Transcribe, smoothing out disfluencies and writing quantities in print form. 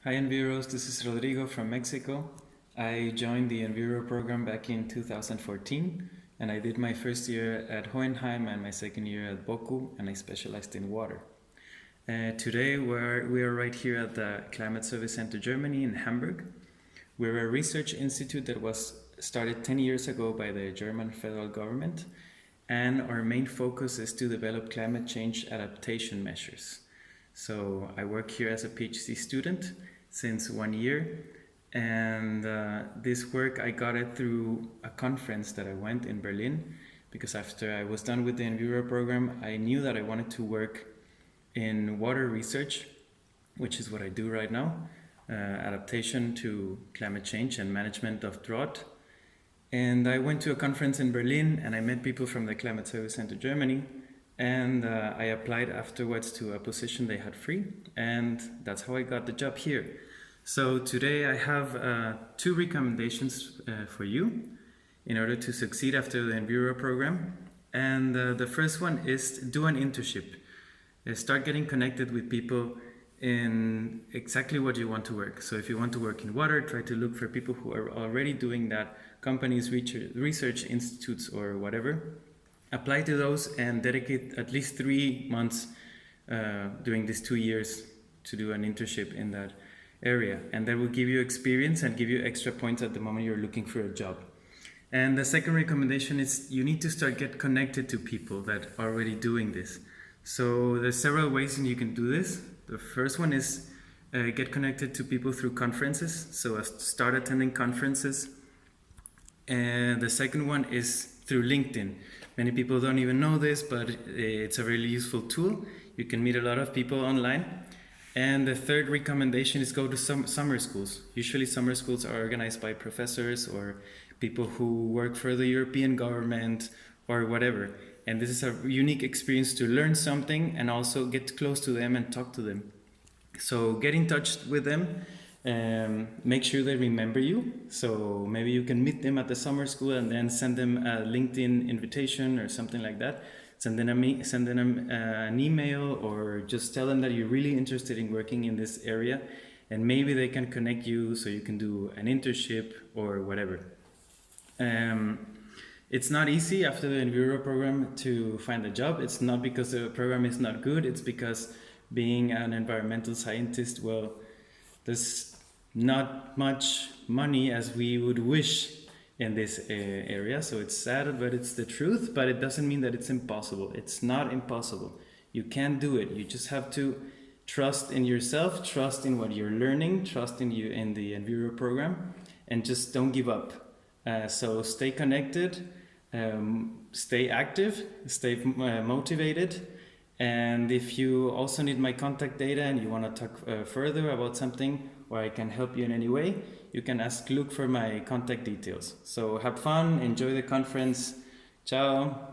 Hi EnvEUros, this is Rodrigo from Mexico. I joined the EnvEuro program back in 2014 and I did my first year at Hohenheim and my second year at Boku, and I specialized in water. Today we are right here at the Climate Service Center Germany in Hamburg. We're a research institute that was started 10 years ago by the German federal government, and our main focus is to develop climate change adaptation measures. So I work here as a PhD student since 1 year, and this work I got it through a conference that I went in Berlin, because after I was done with the EnvEuro program I knew that I wanted to work in water research, which is what I do right now, adaptation to climate change and management of drought. And I went to a conference in Berlin and I met people from the Climate Service Center Germany, and I applied afterwards to a position they had free, and that's how I got the job here. So today I have two recommendations for you in order to succeed after the EnvEuro program. And the first one is do an internship. Start getting connected with people in exactly what you want to work. So if you want to work in water, try to look for people who are already doing that, companies, research institutes or whatever. Apply to those and dedicate at least 3 months during these 2 years to do an internship in that area, and that will give you experience and give you extra points at the moment you're looking for a job. And the second recommendation is you need to start get connected to people that are already doing this. So there's several ways you can do this. The first one is get connected to people through conferences, so start attending conferences. And the second one is through LinkedIn. Many people don't even know this, but it's a really useful tool. You can meet a lot of people online. And the third recommendation is go to some summer schools. Usually summer schools are organized by professors or people who work for the European government or whatever. And this is a unique experience to learn something and also get close to them and talk to them. So get in touch with them. Make sure they remember you. So maybe you can meet them at the summer school and then send them a LinkedIn invitation or something like that. Send them an email, or just tell them that you're really interested in working in this area, and maybe they can connect you so you can do an internship or whatever. It's not easy after the EnvEuro program to find a job. It's not because the program is not good, it's because being an environmental scientist, well, there's not much money as we would wish in this area. So it's sad, but it's the truth, but it doesn't mean that it's impossible. It's not impossible. You can do it. You just have to trust in yourself, trust in what you're learning, trust in you in the EnvEuro program, and just don't give up. So stay connected, stay active, stay motivated. And if you also need my contact data and you want to talk further about something, or I can help you in any way, you can look for my contact details. So have fun, enjoy the conference. Ciao.